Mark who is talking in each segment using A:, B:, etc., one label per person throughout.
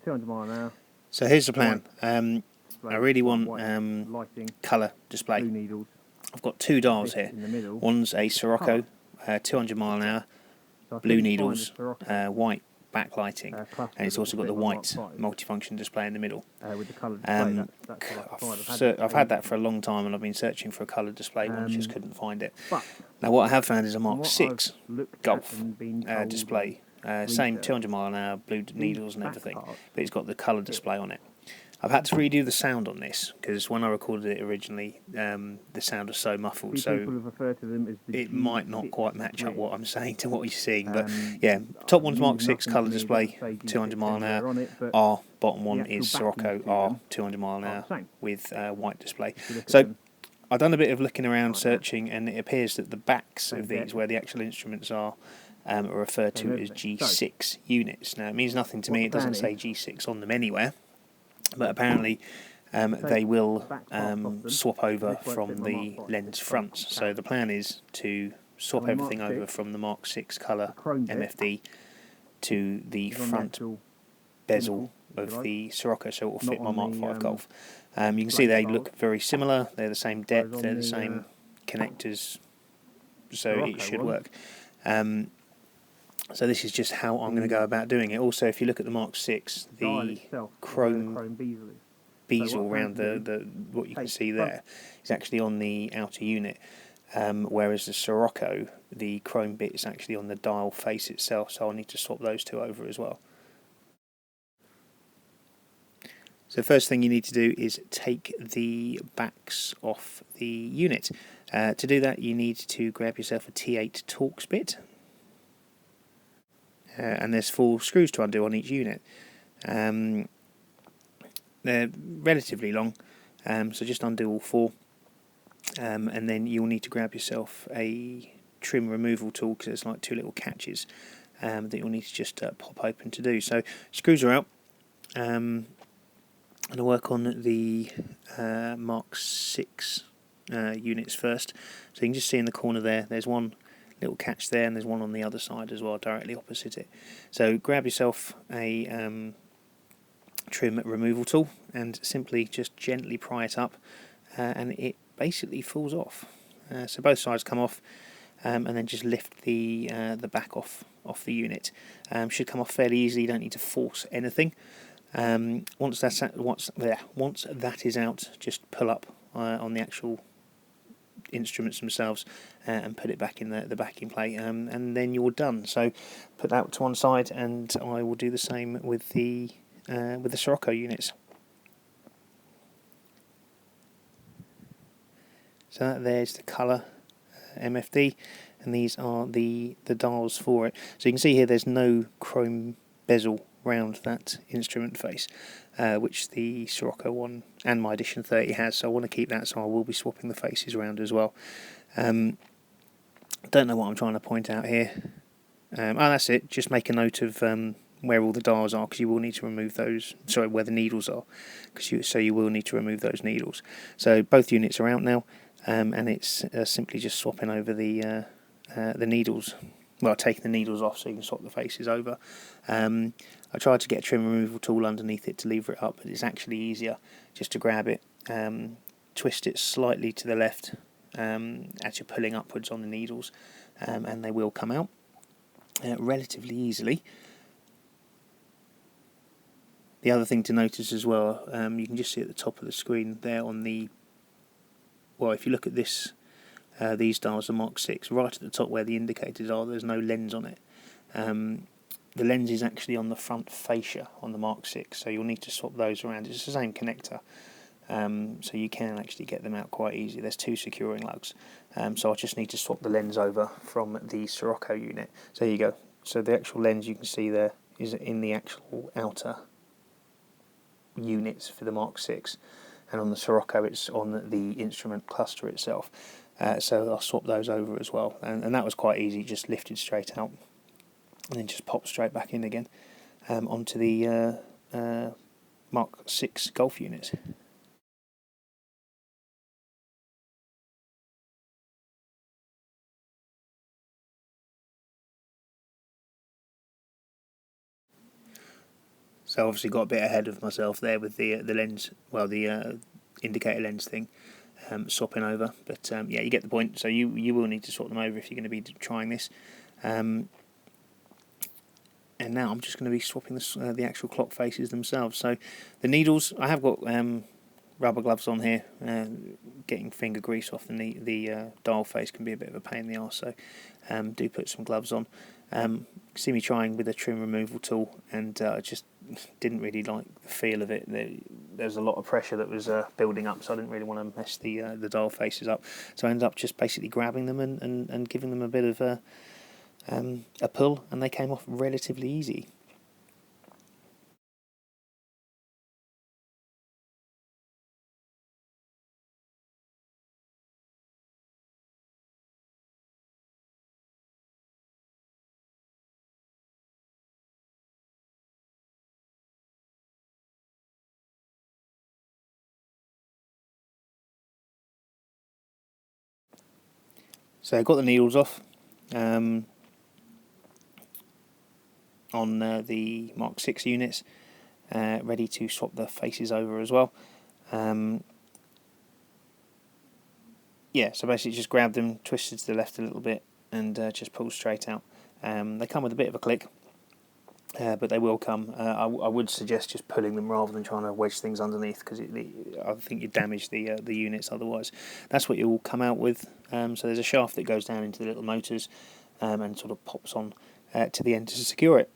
A: 200 mile an hour.
B: So here's the plan. I really want
A: lighting,
B: colour display.
A: blue needles.
B: I've got two dials here.
A: In the middle.
B: One's a scirocco, 200 mile an hour,
A: So
B: blue needles, white backlighting, and it's also got the white multifunction display in the middle.
A: With the colour display.
B: I've had that for a long time, and I've been searching for a colour display one, just couldn't find it. Now what I have found is a Mark 6 Golf display. Same 200 mile an hour, blue needles and everything, but it's got the colour display on it. I've had to redo the sound on this because when I recorded it originally, the sound was so muffled, so it might not quite match up what I'm saying to what you're seeing. But yeah, top one's Mark 6 colour display, 200 mile an hour. R bottom one is scirocco R 200 mile an hour with white display. So I've done a bit of looking around, searching, and it appears that the backs of these, where the actual instruments are referred to as G6 units. Now it means nothing to me; it doesn't say G6 on them anywhere. But apparently they will swap over from the lens fronts. So the plan is to swap everything over from the Mark 6 colour MFD to the front bezel of the scirocco, so it will fit my Mark 5 Golf. You can see they look very similar. They're the same depth, they're the same connectors, so it should work. So this is just how I'm going to go about doing it. Also, if you look at the Mark 6, the chrome bezel around the what you can see there is actually on the outer unit, whereas the scirocco, the chrome bit is actually on the dial face itself, so I'll need to swap those two over as well. So the first thing you need to do is take the backs off the unit. To do that, you need to grab yourself a T8 Torx bit. And there's 4 screws to undo on each unit. They're relatively long, so just undo all 4. And then you'll need to grab yourself a trim removal tool, because there's like 2 little catches that you'll need to just pop open to do. So screws are out. I'm going to work on the Mark 6 units first. So you can just see in the corner there's one little catch there, and there's one on the other side as well, directly opposite it. So grab yourself a trim removal tool and simply just gently pry it up, and it basically falls off. So both sides come off, and then just lift the back off the unit. Should come off fairly easily. You don't need to force anything. Once that is out, just pull up on the actual instruments themselves and put it back in the backing plate, and then you're done. So put that to one side, and I will do the same with the scirocco units. So there's the colour MFD, and these are the dials for it. So you can see here there's no chrome bezel round that instrument face, which the scirocco one and my Edition 30 has, so I want to keep that, so I will be swapping the faces around as well. Don't know what I'm trying to point out here. That's it, just make a note of where all the dials are, because you will need to remove those, sorry, where the needles are, so you will need to remove those needles. So both units are out now, and it's simply just swapping over the needles. Well, taking the needles off so you can swap the faces over. I tried to get a trim removal tool underneath it to lever it up, but it's actually easier just to grab it, twist it slightly to the left as you're pulling upwards on the needles, and they will come out relatively easily. The other thing to notice as well, you can just see at the top of the screen there on the, well, if you look at this, these dials are Mark 6, right at the top where the indicators are, there's no lens on it. The lens is actually on the front fascia on the Mark 6, so you'll need to swap those around. It's the same connector, so you can actually get them out quite easy. There's 2 securing lugs, so I just need to swap the lens over from the scirocco unit. So there you go. So the actual lens you can see there is in the actual outer units for the Mark 6, and on the scirocco it's on the instrument cluster itself. So I'll swap those over as well, and that was quite easy, just lifted straight out and then just popped straight back in again onto the Mark 6 Golf units. So obviously got a bit ahead of myself there with the lens, well, the indicator lens thing, swapping over. But yeah, you get the point. So you will need to swap them over if you're going to be trying this. And now I'm just going to be swapping the actual clock faces themselves. So the needles, I have got rubber gloves on here. Getting finger grease off the dial face can be a bit of a pain in the arse, so do put some gloves on. See me trying with a trim removal tool, and I just didn't really like the feel of it. There's a lot of pressure that was building up, so I didn't really want to mess the dial faces up. So I ended up just basically grabbing them and giving them a bit of a pull, and they came off relatively easy. So I got the needles off on the Mark 6 units, ready to swap the faces over as well. Yeah, so basically just grab them, twisted to the left a little bit, and just pull straight out. They come with a bit of a click, but they will come. I would suggest just pulling them rather than trying to wedge things underneath, because I think you damage the units otherwise. That's what you'll come out with. So there's a shaft that goes down into the little motors and sort of pops on to the end to secure it.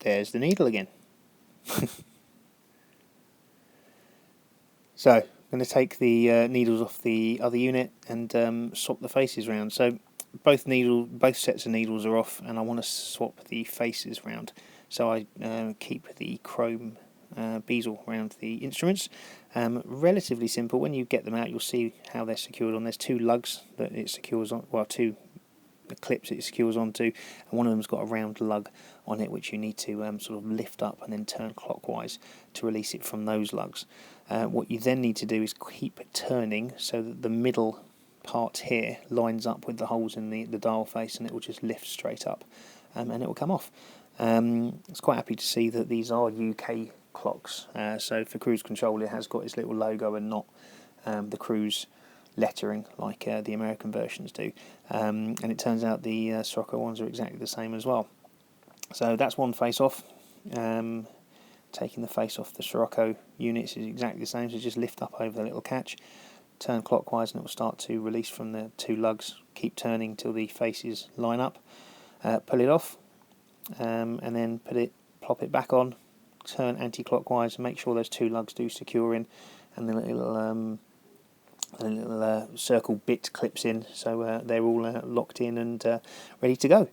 B: There's the needle again. So I'm going to take the needles off the other unit and swap the faces round. So both sets of needles are off, and I want to swap the faces round. So I keep the chrome bezel around the instruments. Relatively simple. When you get them out, you'll see how they're secured on. There's two lugs that it secures on, well, two clips it secures onto, and one of them's got a round lug on it which you need to sort of lift up and then turn clockwise to release it from those lugs. What you then need to do is keep turning so that the middle part here lines up with the holes in the dial face, and it will just lift straight up and it will come off. It's quite happy to see that these are UK clocks, so for cruise control it has got its little logo and not the cruise lettering like the American versions do, and it turns out the scirocco ones are exactly the same as well. So that's one face off. Taking the face off the scirocco units is exactly the same, so just lift up over the little catch, turn clockwise, and it will start to release from the two lugs. Keep turning till the faces line up, pull it off, and then plop it back on, turn anti-clockwise, and make sure those two lugs do secure in, and the little circle bit clips in, so they're all locked in and ready to go.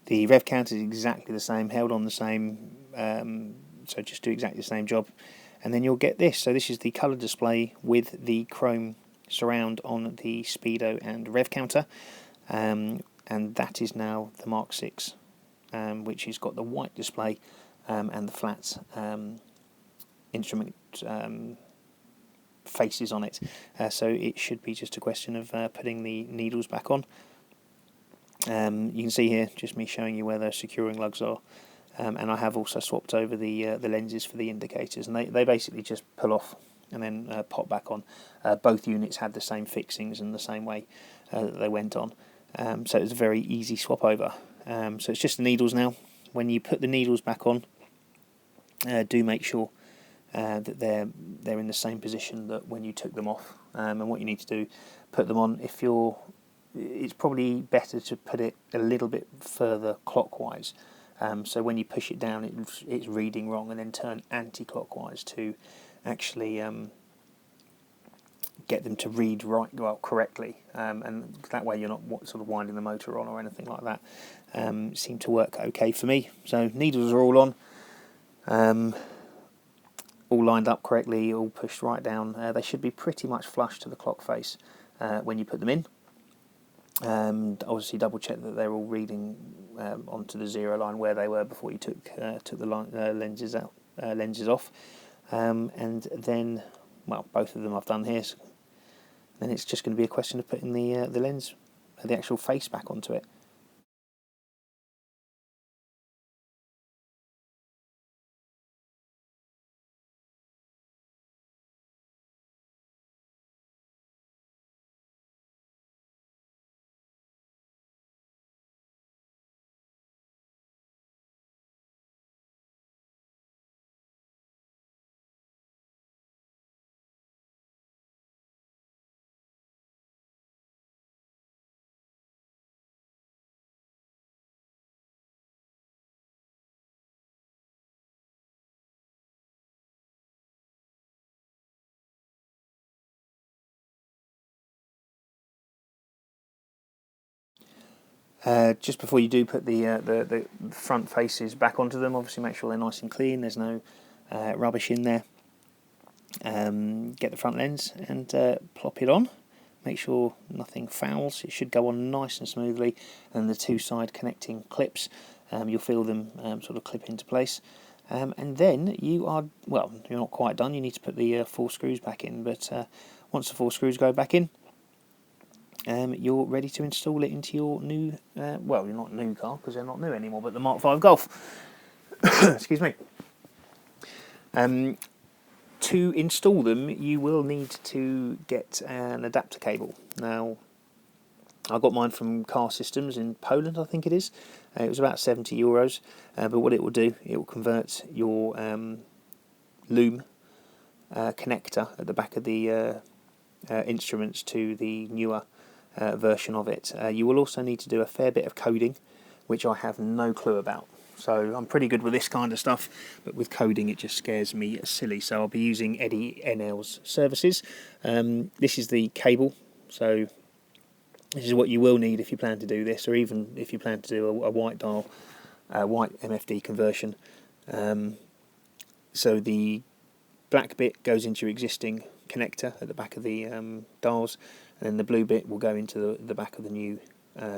B: The rev counter is exactly the same, held on the same, so just do exactly the same job, and then you'll get this. So this is the colour display with the chrome surround on the speedo and rev counter, and that is now the Mark 6, which has got the white display and the flat instrument faces on it. So it should be just a question of putting the needles back on. You can see here just me showing you where the securing lugs are, and I have also swapped over the lenses for the indicators, and they basically just pull off and then pop back on. Both units had the same fixings and the same way that they went on, so it's a very easy swap over. So it's just the needles now. When you put the needles back on, do make sure that they're in the same position that when you took them off, and what you need to do, put them on. It's probably better to put it a little bit further clockwise, so when you push it down it's reading wrong, and then turn anti-clockwise to actually get them to read correctly, and that way you're not sort of winding the motor on or anything like that. Seemed to work okay for me. So needles are all on, all lined up correctly, all pushed right down. They should be pretty much flush to the clock face when you put them in. Obviously double check that they're all reading onto the zero line where they were before you took the lenses off, and then, well, both of them I've done here. So then it's just going to be a question of putting the lens, the actual face back onto it. Just before you do put the front faces back onto them, obviously make sure they're nice and clean, there's no rubbish in there. Get the front lens and plop it on. Make sure nothing fouls. It should go on nice and smoothly, and the two side connecting clips, you'll feel them sort of clip into place. And then you are, well, you're not quite done, you need to put the 4 screws back in, but once the 4 screws go back in, you're ready to install it into your new, well, you're not new car because they're not new anymore, but the Mark 5 Golf. Excuse me. To install them, you will need to get an adapter cable. Now, I got mine from Car Systems in Poland, I think it is. It was about €70, but what it will do, it will convert your loom connector at the back of the instruments to the newer version of it. You will also need to do a fair bit of coding, which I have no clue about. So I'm pretty good with this kind of stuff, but with coding it just scares me silly. So I'll be using Eddie NL's services. This is the cable, so this is what you will need if you plan to do this, or even if you plan to do a white dial, white MFD conversion. So the black bit goes into your existing connector at the back of the dials, and then the blue bit will go into the back of the new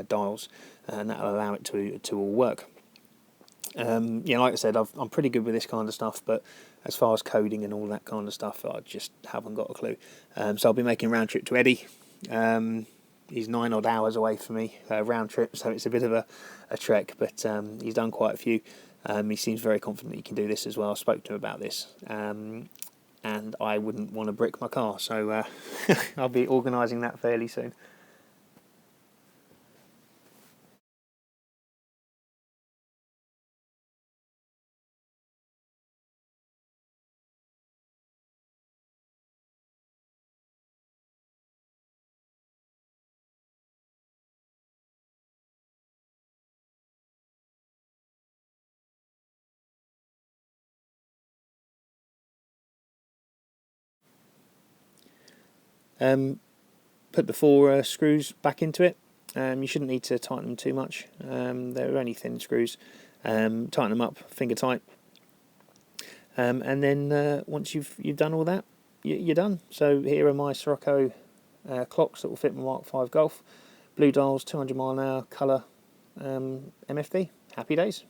B: dials, and that will allow it to all work. Yeah, like I said, I'm pretty good with this kind of stuff, but as far as coding and all that kind of stuff, I just haven't got a clue. So I'll be making a round trip to Eddie. He's 9 odd hours away from me, round trip, so it's a bit of a trek, but he's done quite a few. He seems very confident he can do this as well. I spoke to him about this, and I wouldn't want to brick my car, so I'll be organising that fairly soon. Put the 4 screws back into it. You shouldn't need to tighten them too much. They're only thin screws. Tighten them up, finger tight. And then once you've done all that, you're done. So here are my scirocco clocks that will fit my Mark 5 Golf. Blue dials, 200 mile an hour, colour MFD. Happy days.